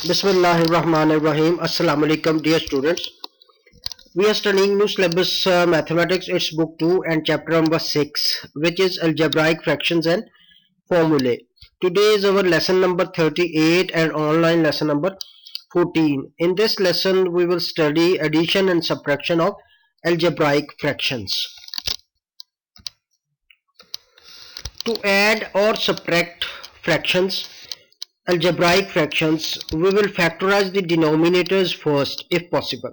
Bismillahirrahmanirrahim. Assalamu alaikum, dear students. We are studying new syllabus mathematics. It's book 2 and chapter number 6, which is algebraic fractions and formulae. Today is our lesson number 38 and online lesson number 14. In this lesson, we will study addition and subtraction of algebraic fractions. To add or subtract fractions, algebraic fractions, we will factorize the denominators first if possible.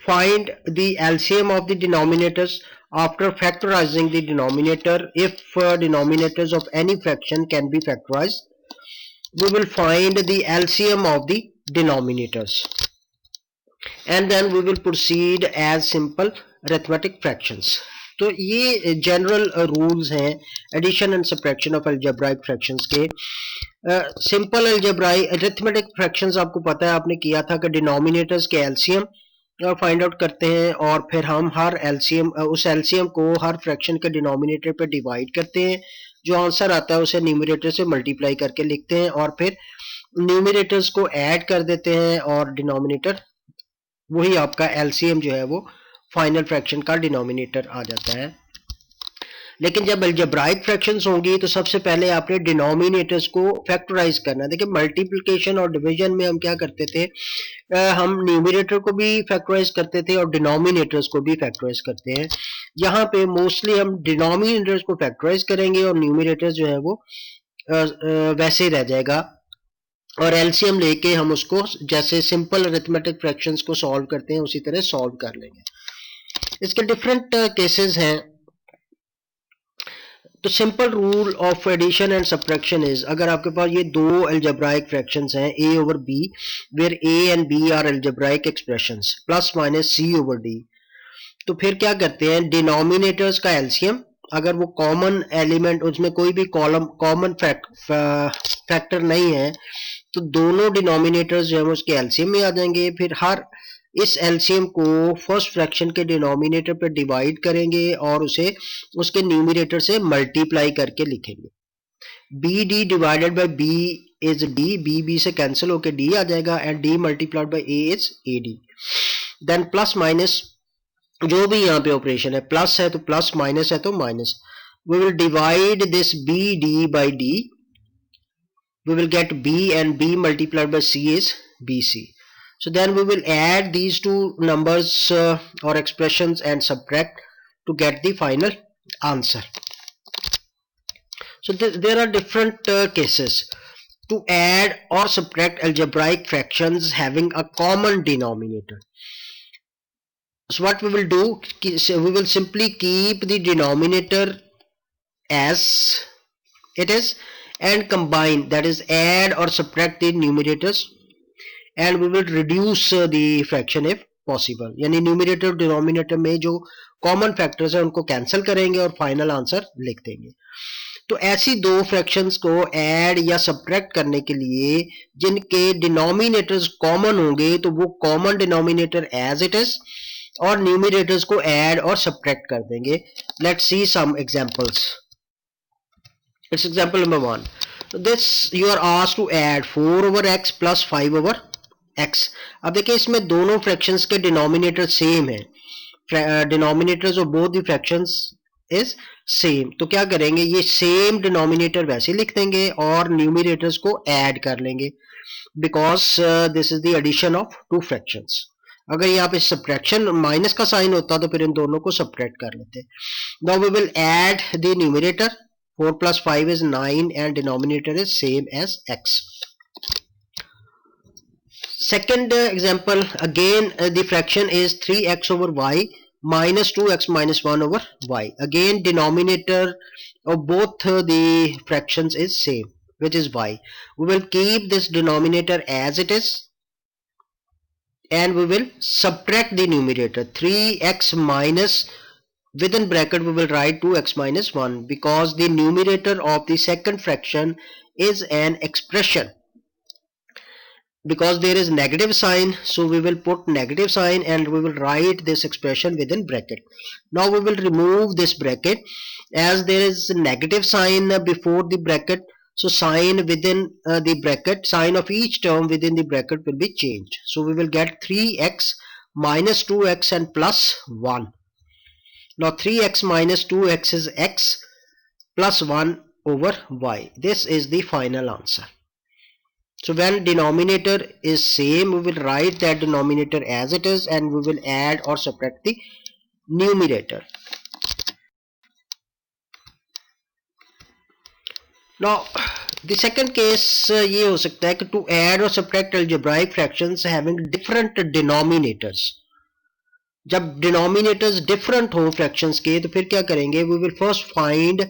Find the LCM of the denominators after factorizing the denominator. If denominators of any fraction can be factorized, we will find the LCM of the denominators, and then we will proceed as simple arithmetic fractions. तो ये general rules हैं addition and subtraction of algebraic fractions के. Simple algebraic arithmetic fractions आपको पता है, आपने किया था कि डिनोमिनेटर्स के एलसीएम फाइंड आउट करते हैं और फिर हम हर एलसीएम उस एलसीएम को हर फ्रैक्शन के डिनोमिनेटर पे डिवाइड करते हैं. जो आंसर आता है उसे न्यूमरेटर से मल्टीप्लाई करके लिखते हैं और फिर न्यूमरेटर्स को ऐड कर देते हैं और डिनोमिनेटर वही आपका एलसीएम जो है वो फाइनल फ्रैक्शन का डिनोमिनेटर आ जाता है. लेकिन जब अलजेब्राइक फ्रैक्शंस होंगी तो सबसे पहले आपने डिनोमिनेटर्स को फैक्टराइज करना है. देखिए मल्टीप्लिकेशन और डिवीजन में हम क्या करते थे, हम न्यूमरेटर को भी फैक्टराइज करते थे और डिनोमिनेटर्स को भी फैक्टराइज करते हैं. यहाँ पे मोस्टली हम डिनोमिनेटर्स को फैक्टराइज करेंगे और न्यूमरेटर्स जो है वो वैसे ही रह जाएगा और एलसीएम लेके हम उसको जैसे सिंपल अरिथमेटिक फ्रैक्शंस को सॉल्व करते हैं उसी तरह सॉल्व कर लेंगे. इसके डिफरेंट केसेस हैं. तो simple rule of addition and subtraction is, अगर आपके पास ये दो अलजेब्राइक फ्रैक्शंस हैं a over b where a and b are algebraic expressions plus minus c over d, तो फिर क्या करते हैं, डिनोमिनेटर्स का एलसीएम अगर वो कॉमन एलिमेंट उसमें कोई भी कॉमन फैक्टर नहीं है तो दोनों डिनोमिनेटर्स जो है उसके एलसीएम में आ जाएंगे. फिर हर इस एलसीएम को फर्स्ट फ्रैक्शन के डिनोमिनेटर पर डिवाइड करेंगे और उसे उसके न्यूमरेटर से मल्टीप्लाई करके लिखेंगे. B D divided by B is D, B B से कैंसिल होकर डी आ जाएगा and D multiplied by A is A D. Then plus minus जो भी यहाँ पे ऑपरेशन है, प्लस है तो प्लस, माइनस है तो minus. We will divide this B D by D, we will get b and b multiplied by c is bc. So then we will add these two numbers or expressions and subtract to get the final answer. So there are different cases to add or subtract algebraic fractions having a common denominator. So what we will do, we will simply keep the denominator as it is and combine, that is add or subtract the numerators, and we will reduce the fraction if possible. यानी numerator और denominator में जो common factors हैं उनको cancel करेंगे और final answer लिख देंगे. तो ऐसी दो फ्रैक्शंस को ऐड या सब्ट्रैक्ट करने के लिए जिनके डिनोमिनेटर्स कॉमन होंगे तो वो common denominator as it is और न्यूमरेटर्स को ऐड और सब्ट्रैक्ट कर देंगे. Let's see some examples. It's example number 1. So this you are asked to add 4 over x plus 5 over x. अब देखिए इसमें दोनों फ्रैक्शंस के डिनोमिनेटर सेम है. Denominators of both the fractions is same. तो क्या करेंगे, ये सेम डिनोमिनेटर वैसे लिख देंगे और न्यूमरेटर्स को ऐड कर लेंगे because this is the addition of two fractions. अगर यहाँ पे सब्ट्रैक्शन माइनस का साइन होता तो फिर इन दोनों को सब्ट्रैक्ट कर लेते. Now we will add the numerator. 4 plus 5 is 9 and denominator is same as x. Second example, again the fraction is 3x over y minus 2x minus 1 over y. Again denominator of both the fractions is same, which is y. We will keep this denominator as it is and we will subtract the numerator. 3x minus, within bracket we will write 2x minus 1 because the numerator of the second fraction is an expression. Because there is negative sign, so we will put negative sign and we will write this expression within bracket. Now we will remove this bracket as there is negative sign before the bracket, So sign within the bracket, sign of each term within the bracket will be changed. So we will get 3x minus 2x and plus 1. Now 3x minus 2x is x plus 1 over y. This is the final answer. So when denominator is same, we will write that denominator as it is and we will add or subtract the numerator. Now the second case ये हो सकता है कि to add or subtract algebraic fractions having different denominators. जब denominators different हो fractions के तो फिर क्या करेंगे, we will first find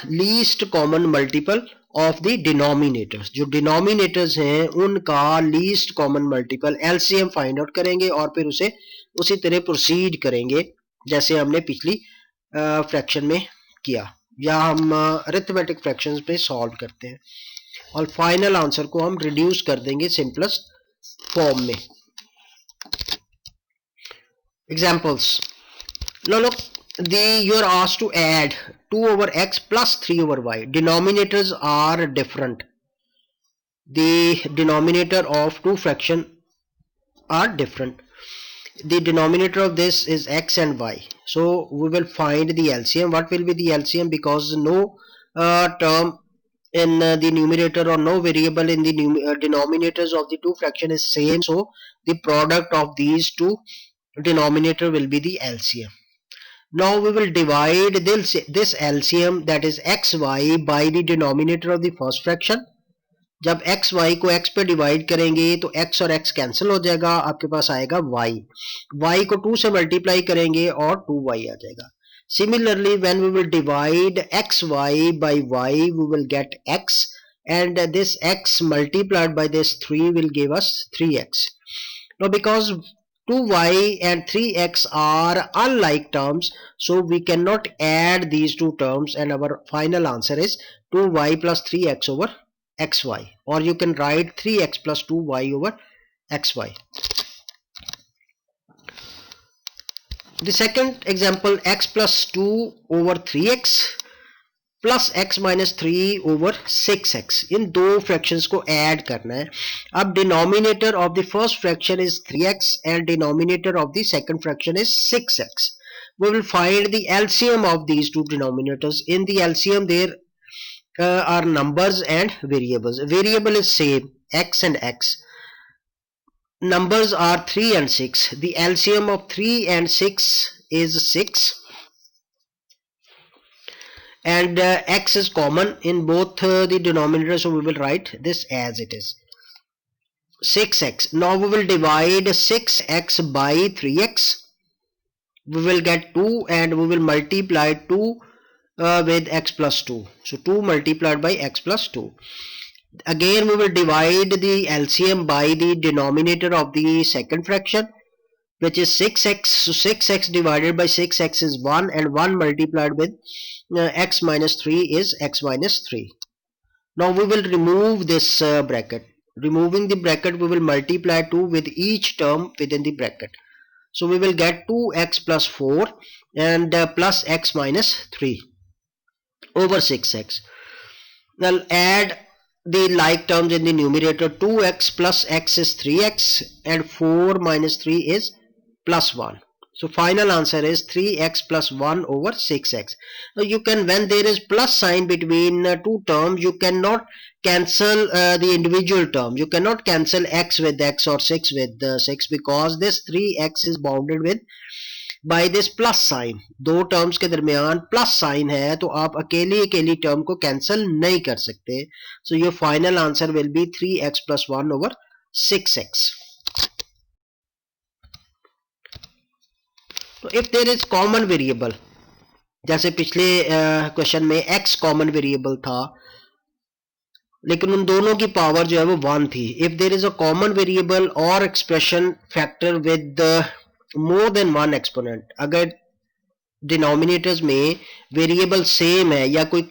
least common multiple of the denominators. जो denominators हैं उनका least common multiple LCM find out करेंगे और फिर उसे उसी तरह proceed करेंगे जैसे हमने पिछली फ्रैक्शन में किया, या हम अरिथमेटिक फ्रैक्शंस पे सॉल्व करते हैं और फाइनल आंसर को हम रिड्यूस कर देंगे सिंपलेस्ट फॉर्म में. Examples. Now look, you are asked to add 2 over x plus 3 over y. Denominators are different. The denominator of two fractions are different. The denominator of this is x and y. So we will find the LCM. What will be the LCM? Because no term in the numerator or no variable in the denominators of the two fraction is same. So the product of these two denominator will be the LCM. Now we will divide this LCM, that is xy, by the denominator of the first fraction. जब x y को x पे divide करेंगे तो x और x cancel हो जाएगा, आपके पास आएगा y. y को 2 से मल्टीप्लाई करेंगे और 2y आ जाएगा. Similarly, when we will divide xy by y, we will get x, and this x multiplied by this 3 will give us 3x. Now because 2y and 3x are unlike terms, so we cannot add these two terms, and our final answer is 2y plus 3x over xy, or you can write 3x plus 2y over xy. The second example, x plus 2 over 3x plus x minus 3 over 6x. इन दो fractions को add करना है. अब denominator of the first fraction is 3x and denominator of the second fraction is 6x. We will find the LCM of these two denominators. In the LCM there are numbers and variables. Variable is same, x and x. Numbers are 3 and 6. The LCM of 3 and 6 is 6. And x is common in both the denominators, so we will write this as it is, 6x. Now we will divide 6x by 3x. We will get 2 and we will multiply 2 with x plus 2. So 2 multiplied by x plus 2. Again we will divide the LCM by the denominator of the second fraction, which is 6x. So 6x divided by 6x is 1, and 1 multiplied with x minus 3 is x minus 3. Now we will remove this bracket. Removing the bracket, we will multiply 2 with each term within the bracket. So we will get 2x plus 4 and plus x minus 3 over 6x. Now add the like terms in the numerator. 2x plus x is 3x and 4 minus 3 is plus 1. So final answer is 3x plus 1 over 6x. Now you can, when there is plus sign between two terms, you cannot cancel the individual term. You cannot cancel x with x or 6 with 6, because this 3x is bounded with by this plus sign. दो terms के दरमियान plus sign है तो आप अकेली अकेली term को cancel नहीं कर सकते. So your final answer will be 3x plus 1 over 6x. तो if there is common variable, जैसे पिछले क्वेश्चन में x कॉमन वेरिएबल था लेकिन उन दोनों की पावर जो है वो 1 थी. If there is a common variable और expression factor with more than one exponent, अगर डिनोमिनेटर्स में वेरिएबल सेम है या कोई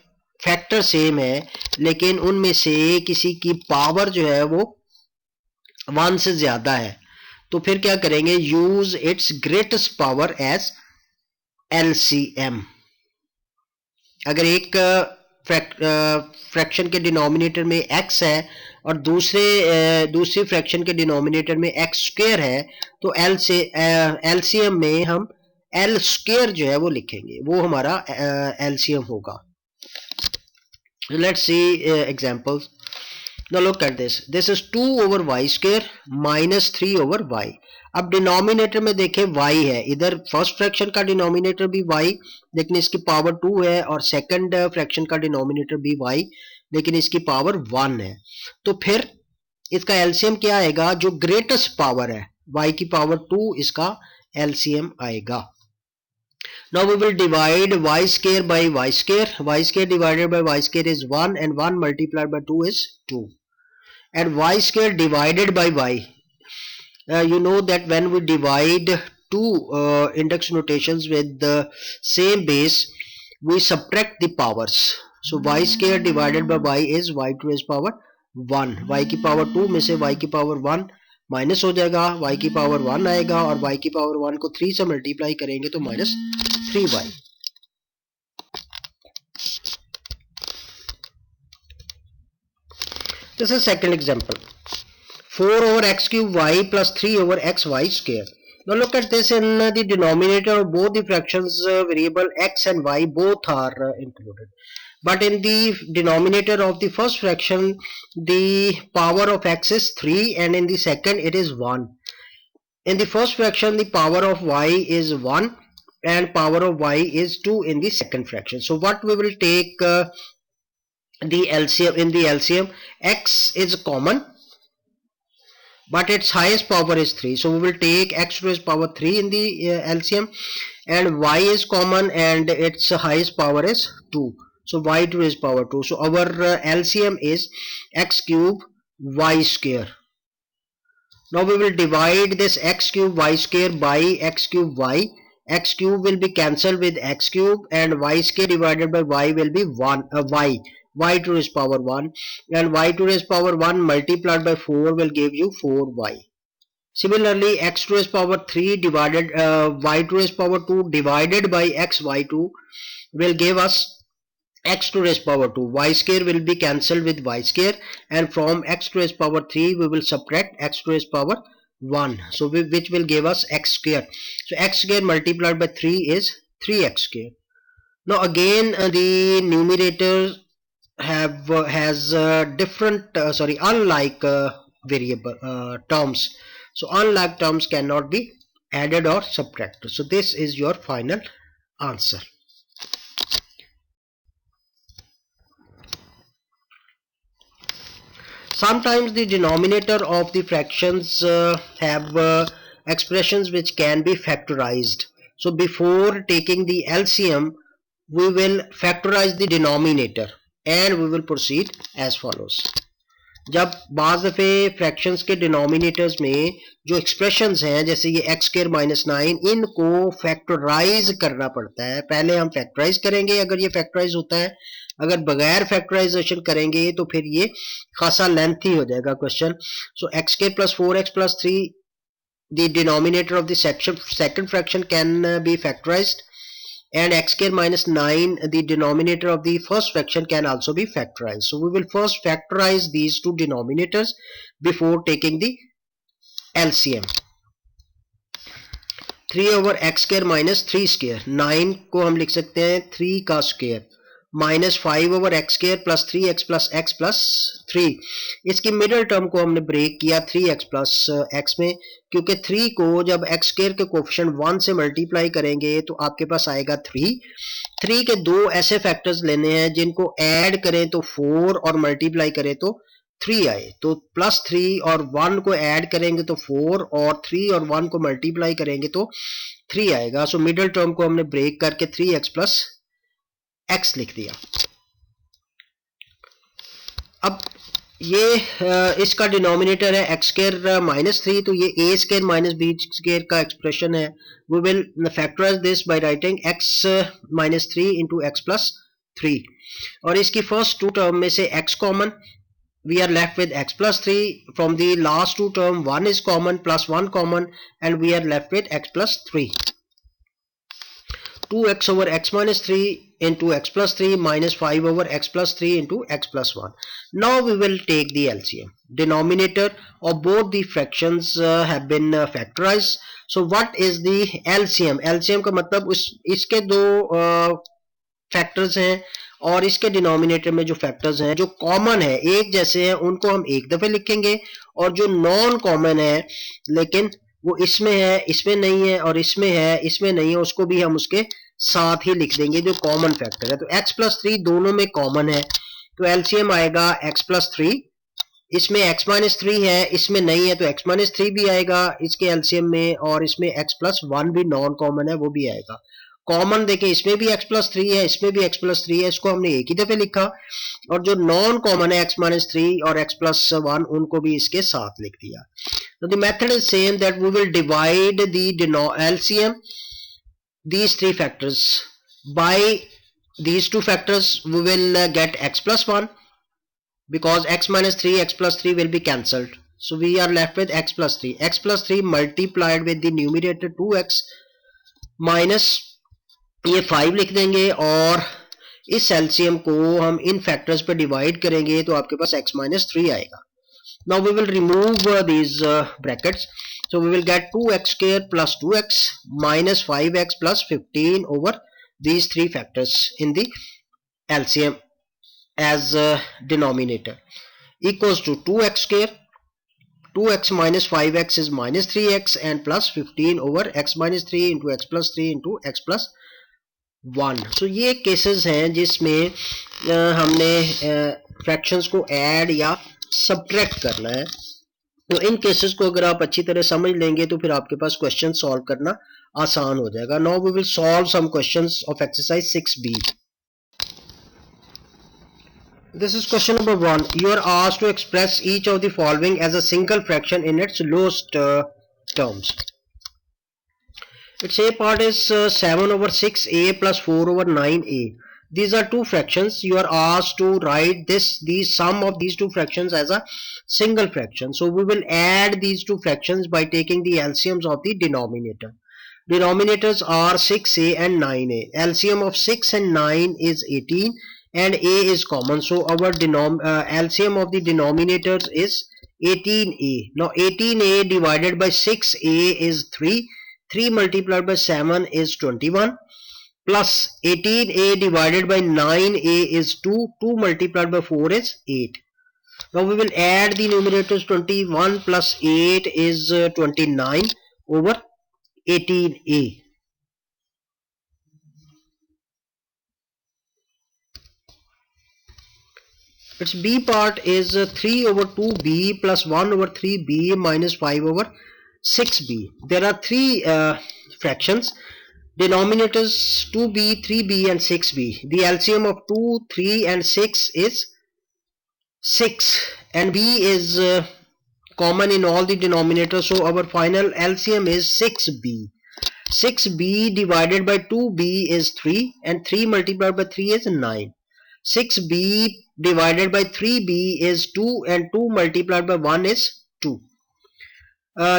फैक्टर सेम है लेकिन उनमें से किसी की पावर जो है वो 1 से ज्यादा है, तो फिर क्या करेंगे, use its greatest power as LCM. अगर एक फ्रैक्शन के डिनोमिनेटर में x है और दूसरी फ्रैक्शन के डिनोमिनेटर में x स्क्वायर है, तो एलसीएम में हम l स्क्वायर जो है वो लिखेंगे, वो हमारा एलसीएम होगा. Let's see examples. Now look at this. This is 2 over y square minus 3 over y. अब डिनोमिनेटर में देखें y है, इधर फर्स्ट फ्रैक्शन का डिनोमिनेटर भी y लेकिन इसकी पावर 2 है, और सेकंड फ्रैक्शन का डिनोमिनेटर भी y लेकिन इसकी पावर 1 है. तो फिर इसका एलसीएम क्या आएगा? जो ग्रेटेस्ट पावर है y की पावर 2, इसका एलसीएम आएगा. Now we will divide y square by y square. Y square divided by y square is 1 and 1 multiplied by 2 is 2. And y square divided by y. You know that when we divide two index notations with the same base, we subtract the powers. So y square divided by y is y to raise power 1. y की power 2 में से y की power 1 minus हो जाएगा, y की power 1 आएगा और y की पावर 1 को 3 से मल्टीप्लाई करेंगे तो minus 3y. This is second example. 4 over x cube y plus 3 over xy square. Now look at this. In the denominator of both the fractions, variable x and y both are included. But in the denominator of the first fraction, the power of x is 3 and in the second it is 1. In the first fraction, the power of y is 1 and power of y is 2 in the second fraction. So what we will take the LCM, in the LCM, x is common but its highest power is 3. So we will take x to its power 3 in the LCM, and y is common and its highest power is 2. So y to its power 2. So our LCM is x cube y square. Now we will divide this x cube y square by x cube y. X cube will be cancelled with x cube and y square divided by y will be 1 y to its power 1, and y to its power 1 multiplied by 4 will give you 4y. Similarly, x to its power 3 divided y to its power 2 divided by x y2 will give us x to its power 2. Y square will be cancelled with y square, and from x to its power 3 we will subtract x to its power 1. So which will give us x square. So x square multiplied by 3 is 3x square. Now again the numerator has different unlike variable terms. So unlike terms cannot be added or subtracted. So this is your final answer. Sometimes the denominator of the fractions have expressions which can be factorized. So before taking the LCM, we will factorize the denominator and we will proceed as follows. जब बाज़ दफ़े fractions के denominators में जो expressions हैं, जैसे ये x square minus 9, इनको फैक्टराइज करना पड़ता है. पहले हम फैक्टराइज करेंगे अगर ये फैक्टराइज होता है, अगर बगैर फैक्टराइजेशन करेंगे तो फिर ये खासा लेंथी हो जाएगा question. So x square plus 4x plus 3, the denominator of the second fraction can be factorized, and x square minus 9, the denominator of the first fraction, can also be factorized. So we will first factorize these two denominators before taking the LCM. 3 over x square minus 3 square, 9 को हम लिख सकते हैं 3 का square, minus 5 over x square plus 3x plus x plus 3. इसकी middle term को हमने break किया 3x प्लस x में, क्योंकि 3 को जब x स्क्वायर के कोफिशिएंट 1 से मल्टीप्लाई करेंगे तो आपके पास आएगा 3. 3 के दो ऐसे फैक्टर्स लेने हैं जिनको ऐड करें तो 4 और मल्टीप्लाई करें तो 3 आए. तो प्लस 3 और 1 को ऐड करेंगे तो 4 और 3 और 1 को मल्टीप्लाई करेंगे तो 3 आएगा. सो मिडिल टर्म को हमने ब्रेक करके 3x प्लस x लिख दिया. अब ये इसका डिनोमिनेटर है एक्स स्क्वायर माइनस 3, तो ये a square minus b square का एक्सप्रेशन है. We will factorise this by writing x minus 3 into X plus 3, और इसकी फर्स्ट टू टर्म में से x common, we are left with x plus 3. From the last two term 1 is common, plus 1 common, and we are left with x plus 3. 2x over x minus 3 into x plus 3 minus 5 over x plus 3 into x plus 1. Now we will take the LCM. Denominator of both the fractions have been factorized. So what is the LCM? LCM का मतलब इसके दो factors हैं और इसके denominator में जो factors हैं जो कॉमन है एक जैसे हैं उनको हम एक दफे लिखेंगे और जो नॉन कॉमन है लेकिन वो इसमें है इसमें नहीं है और इसमें है इसमें नहीं है उसको भी हम उसके साथ ही लिख देंगे जो कॉमन फैक्टर है। तो x प्लस 3 दोनों में कॉमन है तो एलसीएम आएगा x प्लस 3, इसमें x माइनस 3 है इसमें नहीं है तो x माइनस 3 भी आएगा इसके एलसीएम में और इसमें x प्लस 1 भी नॉन कॉमन है वो भी आएगा। कॉमन देखें इसमें भी x प्लस 3 है इसमें भी x प्लस 3 है इसको हमने एक ही दफे लिखा और जो नॉन कॉमन है x माइनस 3 और x प्लस 1 उनको भी इसके साथ लिख दिया। तो the method is same that we will divide the LCM these three factors by these two factors we will get x plus 1 because x minus 3 x plus 3 will be cancelled so we are left with x plus 3 x plus 3 multiplied with the numerator 2x minus ये 5 लिख देंगे और इस LCM को हम इन factors पे divide करेंगे तो आपके पास x minus 3 आएगा। Now we will remove these brackets. So we will get 2x square plus 2x minus 5x plus 15 over these three factors in the LCM as denominator equals to 2x square, 2x minus 5x is minus 3x and plus 15 over x minus 3 into x plus 3 into x plus 1. So ये cases हैं जिसमें हमने fractions को add या subtract करना है। तो इन cases को अगर आप अच्छी तरह समझ लेंगे तो फिर आपके पास क्वेश्चन सॉल्व करना आसान हो जाएगा। Now we will solve some questions of exercise 6b। This is question number 1। You are asked to express each of the following as a single fraction in its lowest terms. Its A part is 7 over 6a plus 4 over 9a. These are two fractions. You are asked to write the sum of these two fractions as a single fraction. So we will add these two fractions by taking the LCMs of the denominator. Denominators are 6a and 9a. LCM of 6 and 9 is 18 and a is common. So our LCM of the denominators is 18a. Now 18a divided by 6a is 3. 3 multiplied by 7 is 21 plus 18a divided by 9a is 2. 2 multiplied by 4 is 8. Now we will add the numerators. 21 plus 8 is 29 over 18a. Its B part is 3 over 2b plus 1 over 3b minus 5 over 6b. There are three fractions. Denominators 2b, 3b and 6b. The LCM of 2, 3 and 6 is 6 and b is common in all the denominators. So our final LCM is 6b. 6b divided by 2b is 3 and 3 multiplied by 3 is 9. 6b divided by 3b is 2 and 2 multiplied by 1 is 2.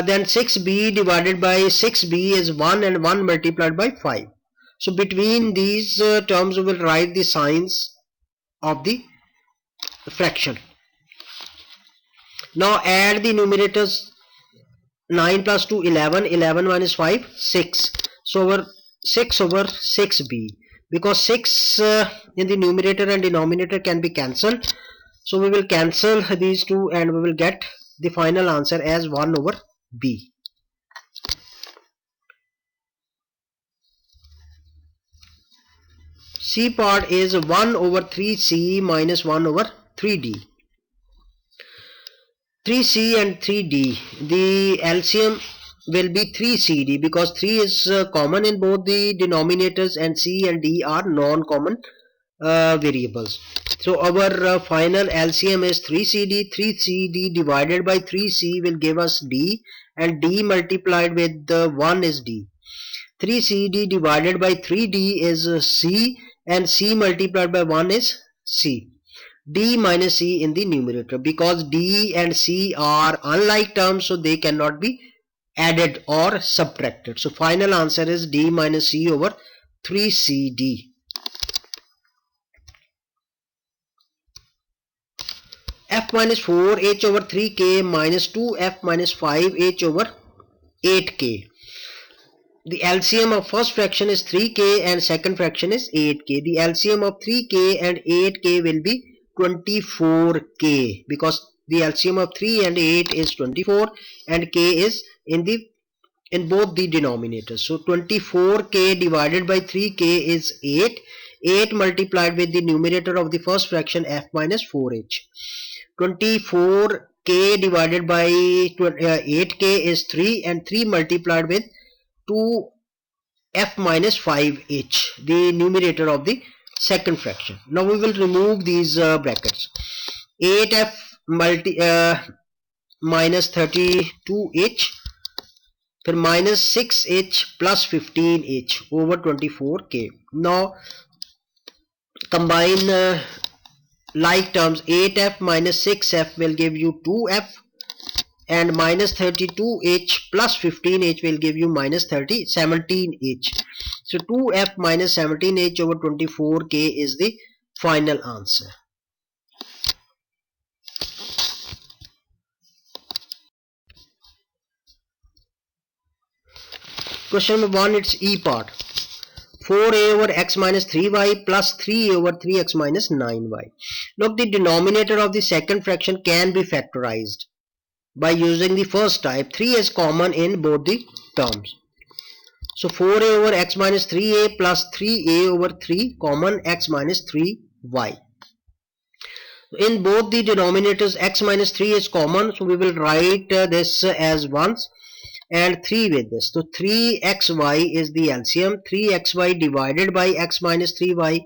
Then 6b divided by 6b is 1 and 1 multiplied by 5. So between these terms we will write the signs of the fraction. Now add the numerators. 9 plus 2 11, 11 minus 5 6. So our 6 over 6b because 6 in the numerator and denominator can be cancelled. So we will cancel these two and we will get the final answer as 1 over b. C part is 1 over 3c minus 1 over 3d. 3c and 3d. The LCM will be 3cd because 3 is common in both the denominators and c and d are non-common variables. So our final LCM is 3cd. 3cd divided by 3c will give us d and d multiplied with 1 is d. 3cd divided by 3d is c and c multiplied by 1 is c. D minus c in the numerator because d and c are unlike terms so they cannot be added or subtracted. So final answer is d minus c over 3CD. F minus 4h over 3k minus 2f minus 5h over 8k. The LCM of first fraction is 3k and second fraction is 8k. The LCM of 3k and 8k will be 24k, because the LCM of 3 and 8 is 24 and k is in both the denominators. So 24k divided by 3k is 8. 8 multiplied with the numerator of the first fraction f minus 4h. 24k divided by 8k is 3, and 3 multiplied with 2f minus 5h, the numerator of the second fraction. Now we will remove these brackets. 8f minus 32h, then minus 6h plus 15h over 24k. Now combine like terms. 8f minus 6f will give you 2f, and minus 32h plus 15h will give you minus 17h. So 2f minus 17h over 24k is the final answer. Question number 1, it's E part. 4a over x minus 3y plus 3a over 3x minus 9y. Look, the denominator of the second fraction can be factorized by using the first type. 3 is common in both the terms. So 4a over x minus 3a plus 3a over 3 common x minus 3y. In both the denominators x minus 3 is common, so we will write this as 1s and 3 with this. So 3xy is the LCM. 3xy divided by x minus 3y,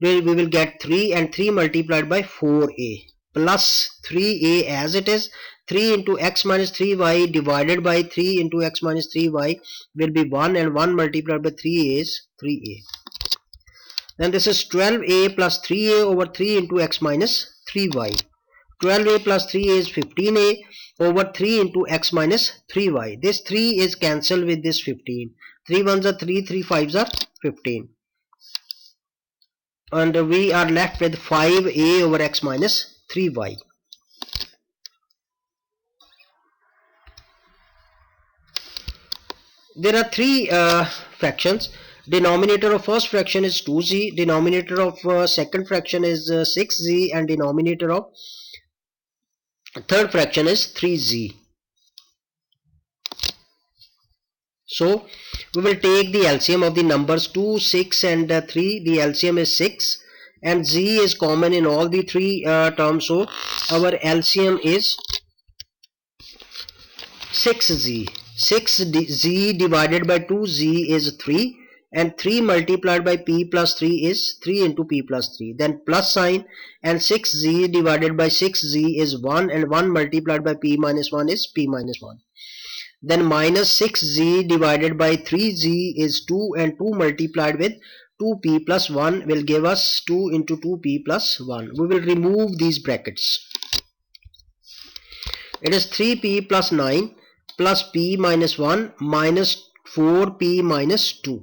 we will get 3, and 3 multiplied by 4a plus 3a as it is. 3 into x minus 3y divided by 3 into x minus 3y will be 1, and 1 multiplied by 3a is 3a. Then this is 12a plus 3a over 3 into x minus 3y. 12a plus 3a is 15a over 3 into x minus 3y. This 3 is cancelled with this 15. 3 1s are 3, 3 5s are 15. And we are left with 5a over x minus 3y. There are three fractions. Denominator of first fraction is 2z, denominator of second fraction is 6z, and denominator of third fraction is 3z. So we will take the LCM of the numbers 2, 6 and 3. The LCM is 6 and z is common in all the three terms. So our LCM is 6z. 6z divided by 2z is 3, and 3 multiplied by p plus 3 is 3 into p plus 3. Then plus sign, and 6z divided by 6z is 1, and 1 multiplied by p minus 1 is p minus 1. Then minus 6z divided by 3z is 2, and 2 multiplied with 2p plus 1 will give us 2 into 2p plus 1. We will remove these brackets. It is 3p plus 9 plus p minus 1 minus 4p minus 2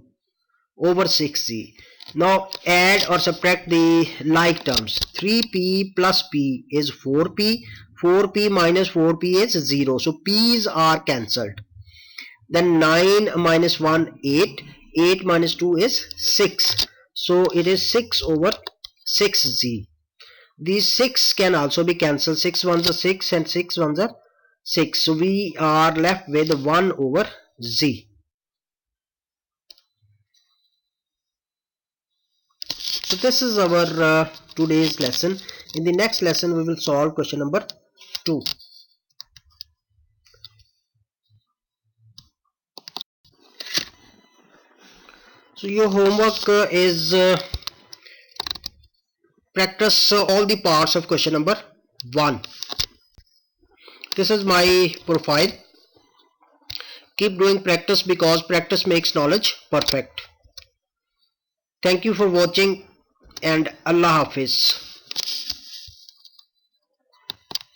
over 6z. Now add or subtract the like terms. 3p plus p is 4p. 4p minus 4p is 0. So p's are cancelled. Then 9 minus 1, 8. 8 minus 2 is 6. So it is 6 over 6z. These 6 can also be cancelled. 6 ones are 6 and 6 ones are 6. So we are left with 1 over z. So this is our today's lesson. In the next lesson we will solve question number 2. So your homework is practice all the parts of question number 1. This is my profile. Keep doing practice, because practice makes knowledge perfect. Thank you for watching, and Allah Hafiz.